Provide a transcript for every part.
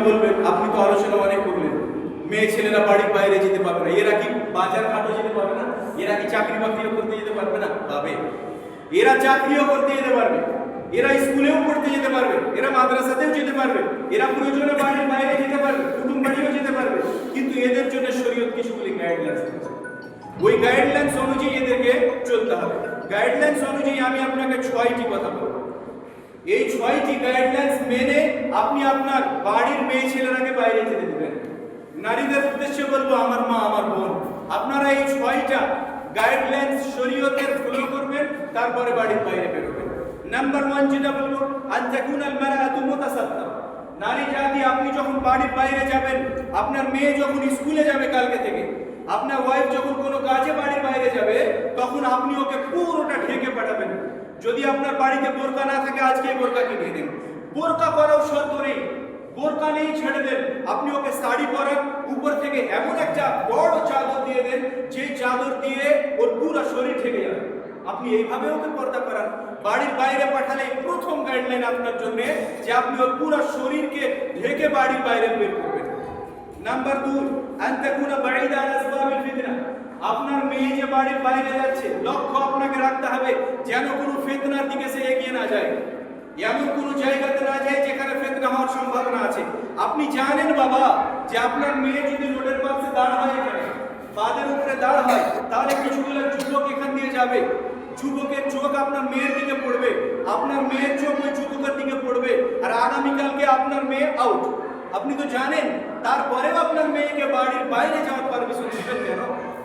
বলবেন আপনি তো আলোচনা অনেক করলেন, মেয়ে ছেলেরা বাড়ির বাইরে যেতে পারবে না, এরা কি বাজার ঘাটও যেতে পারবে না? এরা কি চাকরি বাকরিও করতে যেতে পারবে না? পাবে। এরা চাকরিও করতে যেতে পারবে, এরা স্কুলেও পড়তে যেতে পারবে, এরা মাদ্রাসাতেও যেতে পারবে, এরা প্রয়োজনে বাড়ির বাইরে যেতে পারবে, কুটুম বাড়িও যেতে পারবে। কিন্তু এদের জন্য শরীয়ত কিছুগুলি গাইডলাইন্স দিয়েছে, ওই গাইডলাইন্স অনুযায়ী এদেরকে চলতে হবে। গাইডলাইন্স অনুযায়ী আমি আপনাকে 6টি কথা বলবো। এই 6টি গাইডলাইন্স মেনে আপনি আপনার বাড়ির মেয়ে ছেলেরাকে বাইরে যেতে দেবেন। নারীদের উদ্দেশ্যে বলবো, আমার মা, আমার বোন, আপনারা এই 6টা গাইডলাইন্স শরীয়তের ফলো করবেন, তারপরে বাড়ির বাইরে বেরোবেন। নাম্বার 1 যেটা বলবো, আন তাকুনাল মারআতু মুতাসাদ্দাক। নারী জাতি, আপনি যখন বাড়ির বাইরে যাবেন, আপনার মেয়ে যখন স্কুলে যাবে কালকে থেকে, আপনার ওয়াইফ যখন কোনো কাজে বাড়ির বাইরে যাবে, তখন আপনি ওকে পুরোটা ঢেকে পাঠাবেন। যদি আপনার বাড়িতে বোরকা না থাকে, আজকে বোরকা কিনে দেন। বোরকা পরাও শর্ত নেই, বোরকা নেই ছেড়ে দেন। আপনি ওকে শাড়ি পরান, উপর থেকে এমন একটা বড় চাদর দিয়ে দেন, যে চাদর দিয়ে ওর পুরো শরীর ঢেকে যাবে। আপনি এইভাবে ওকে পর্দা করান। বাড়ির বাইরে পাঠালে প্রথম গাইডলাইন আপনার জন্য, যে আপনি ওর পুরো শরীরকে ঢেকে বাড়ির বাইরে বের করবেন। নাম্বার 2, আন তাকুনা বাঈদা আন আসবাবিল ফিতনা। আপনার মেয়ে যে বাড়ির বাইরে যাচ্ছে, লক্ষ্য আপনাকে রাখতে হবে যেন কোনো ফিতনার দিকে সে এগিয়ে না যায়, এমন কোনো জায়গাতে না যায় যেখানে ফিতনা হওয়ার সম্ভাবনা আছে। আপনি জানেন বাবা, যে আপনার মেয়ে যদি রোডের পাশে দাঁড় হয়, এখানে বাদের উপরে দাঁড় হয়, তাহলে কিছুগুলো যুবক এখান দিয়ে যাবে, যুবকের চোখ আপনার মেয়ের দিকে পড়বে, আপনার মেয়ের চোখ ওই যুবকের দিকে পড়বে, আর আগামীকালকে আপনার মেয়ে আউট। আপনি তো জানেন, তারপরেও আপনার মেয়েকে বাড়ির বাইরে যাওয়ার পারমিশন দিবেন কেন?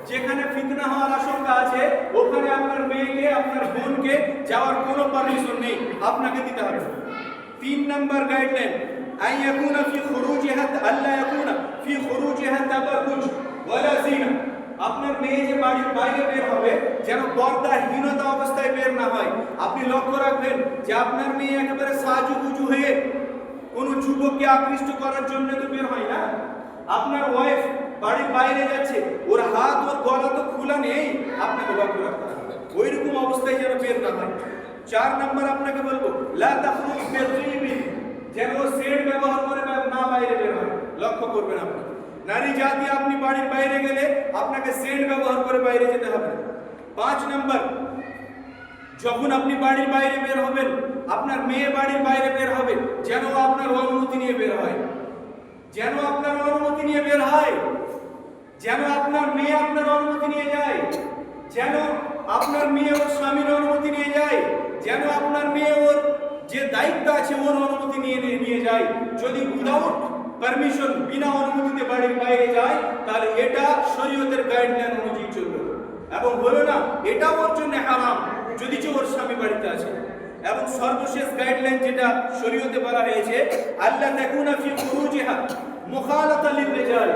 যেখানে ফিতনা হওয়ার আশঙ্কা আছে, ওখানে আপনার মেয়েকে, আপনার বোনকে যাওয়ার কোনো পারমিশন নেই, আপনাকে দিতে হবে। 3 নাম্বার গাইডলাইন, আইয়াকুনা ফি খুরুজিহা আল্লা ইয়াকুনা ফি খুরুজিহা তাবাররুজ ওয়ালা জিনা। আপনার মেয়ে যে বাড়ির বাইরে বের হবে, যেন পর্দাহীনতা অবস্থায় বের না হয়। আপনি লক্ষ্য রাখবেন যে আপনার মেয়ে একেবারে সাজুগুজু হয়ে কোন যুবককে আকৃষ্ট করার জন্য তো বের হয় না। আপনার ওয়াইফ বাড়ির বাইরে যাচ্ছে, ওর হাত ওর গলা তো খোলা নেই, আপনাকে লক্ষ্য রাখতে হবে ওইরকম অবস্থায় যেন বের না হয়। 4 নাম্বার আপনাকে বলবো, লা তাখরুজ বিগীবিন, যেন সেন্ট ব্যবহার করে না বাইরে বের হয়, লক্ষ্য করবেন আপনি। নারী জাতি, আপনি বাড়ির বাইরে গেলে আপনাকে সেন্ট ব্যবহার করে বাইরে যেতে হবে। 5 নাম্বার, যখন আপনি বাড়ির বাইরে বের হবেন, আপনার মেয়ে বাড়ির বাইরে বের হবে, যেন আপনার অনুমতি নিয়ে বের হয়, যেন আপনার অনুমতি নিয়ে বের হয়, যেন আপনার মেয়ে আপনার অনুমতি নিয়ে যায়, যেন আপনার মেয়ে ওর স্বামীর অনুমতি নিয়ে যায়, যেন আপনার মেয়ে ওর যে দায়িত্ব আছে ওর অনুমতি নিয়ে যায়। যদি উইদাউট পারমিশন, বিনা অনুমতিতে বাড়ির বাইরে যায়, তাহলে এটা শরীয়তের গাইডলাইন অনুযায়ী চলবে, এবং হলো না এটা ওর জন্য হারাম যদি ওর স্বামী বাড়িতে আছে। এবং সর্বশেষ গাইডলাইন যেটা শরীয়তে বলা হয়েছে, আল্লা তাকুনা ফি খুরুজিহা মুখালাতা লিররিজাল।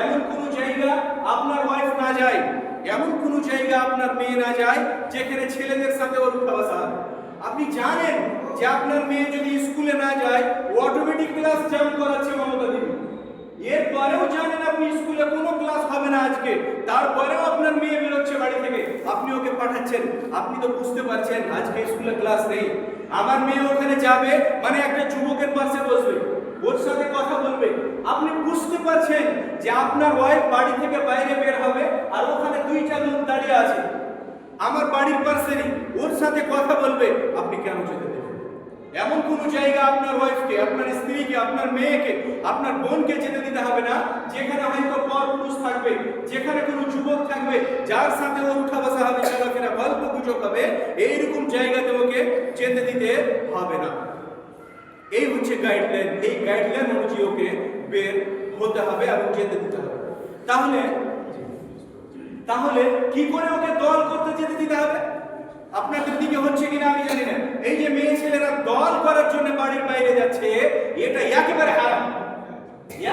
এমন কোন জায়গা আপনার ওয়াইফ না যায়, এমন কোন জায়গা আপনার মেয়ে না যায় যেখানে ছেলেদের সাথে ওর উঠা বসা। আপনি জানেন যে আপনার মেয়ে যদি স্কুলে না যায়, অটোমেটিক ক্লাস জাম্প করাচ্ছে মমতা দিদি, এরপরেও জানেন আপনি স্কুলে কোনো ক্লাস হবে না আজকে, তারপরেও আপনার মেয়ে বেরোচ্ছে বাড়ি থেকে, আপনি ওকে পাঠাচ্ছেন। আপনি তো বুঝতে পারছেন আজকে স্কুলে ক্লাস নেই, আমার মেয়ে ওখানে যাবে মানে একটা যুবকের পাশে বসবে, ওর সাথে কথা বলবে। আপনি বুঝতে পারছেন যে আপনার ওয়াইফ বাড়ি থেকে বাইরে বের হবে, আর ওখানে 2টা লোক দাঁড়িয়ে আছে আমার বাড়ির পাশেরই, ওর সাথে কথা বলবে, আপনি কেন যেতে দেবেন? এমন কোন জায়গা আপনার ওয়াইফকে, আপনার স্ত্রীকে, আপনার মেয়েকে, আপনার বোনকে যেতে দিতে হবে না যেখানে হয়তো পরপুরুষ থাকবে, যেখানে কোনো যুবক থাকবে যার সাথে ওর উঠা বসা হবে, চলাফেরা, গল্প গুজব হবে, এইরকম জায়গাতে ওকে যেতে দিতে হবে না। এই হচ্ছে গাইডলাইন। এই গাইডলাইন অনুযায়ী ওকে বের হতে হবে এবং যেতে দিতে হবে। তাহলে কি করে ওকে দল করতে যেতে দিতে হবে? আপনাদের দিকে হচ্ছে কিনা আমি জানি না, এই যে মেয়ে ছেলেরা দল করার জন্য বাড়ির বাইরে যাচ্ছে, এটা একেবারে হারাম,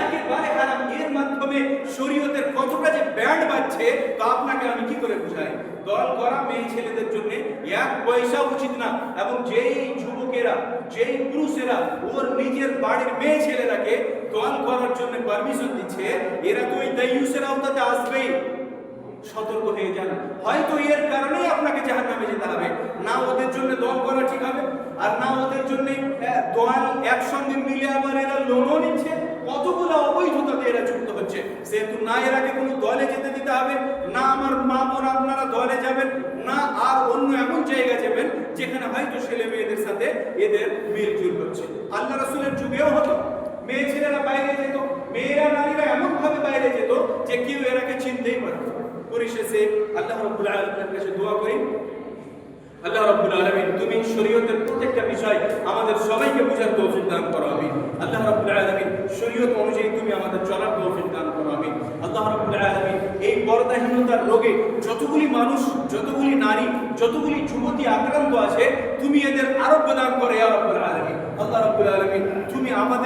একেবারে হারাম। এর মাধ্যমে শরীয়তের কতটা যে ব্যান্ড বাজছে তা আপনাকে আমি কি করে বুঝাই। দল করা মেয়ে ছেলেদের জন্য 1 পয়সা উচিত না। এবং যেই যুবকেরা, যেই পুরুষেরা ওর নিজের বাড়ির মেয়ে ছেলেরাকে দল করার জন্য পারমিশন দিচ্ছে, এরা তো ওই দায়ুসের আওতাতে আসবেই। সতর্ক হয়ে যান, হয়তো এর কারণেই আপনাকে জাহান্নামে যেতে হবে। না ওদের জন্য দল করা ঠিক হবে, আর না ওদের জন্য দল একসঙ্গে মিলে আবার এরা লোনও নিচ্ছে। কতগুলো অবৈধতাতে এরা যুক্ত হচ্ছে। সেহেতু না এরাকে কোনো দলে যেতে দিতে হবে, না আমার মা বোন আপনারা দলে যাবেন, না আর অন্য এমন জায়গা যাবেন যেখানে হয়তো ছেলে মেয়েদের সাথে এদের মিলজুল হচ্ছে। আল্লাহ রাসূলের যুগেও হতো, মেয়ে ছেলেরা বাইরে যেত, মেয়েরা নারীরা এমন ভাবে বাইরে যেত যে কেউ এরাকে চিনতেই পারত না। পরিশেষে আল্লাহ রাব্বুল আলামিনের কাছে দোয়া করি, আল্লাহ রাব্বুল আলামিন তুমি শরীয়তের প্রত্যেকটা বিষয় আমাদের সবাইকে বুঝার তৌফিক দান করো, আমিন। আল্লাহ রাব্বুল আলামিন শরীয়ত অনুযায়ী তুমি আমাদের চলার তৌফিক দান করো, আমিন। আল্লাহ রাব্বুল আলামিন এই পর্দাহীনতার রোগে যতগুলি মানুষ, যতগুলি নারী, যতগুলি যুবতী আক্রান্ত আছে, তুমি এদের আরোগ্য দান করো ইয়া রাব্বুল আলামিন। আল্লাহ রাব্বুল আলামিন তুমি আমাদের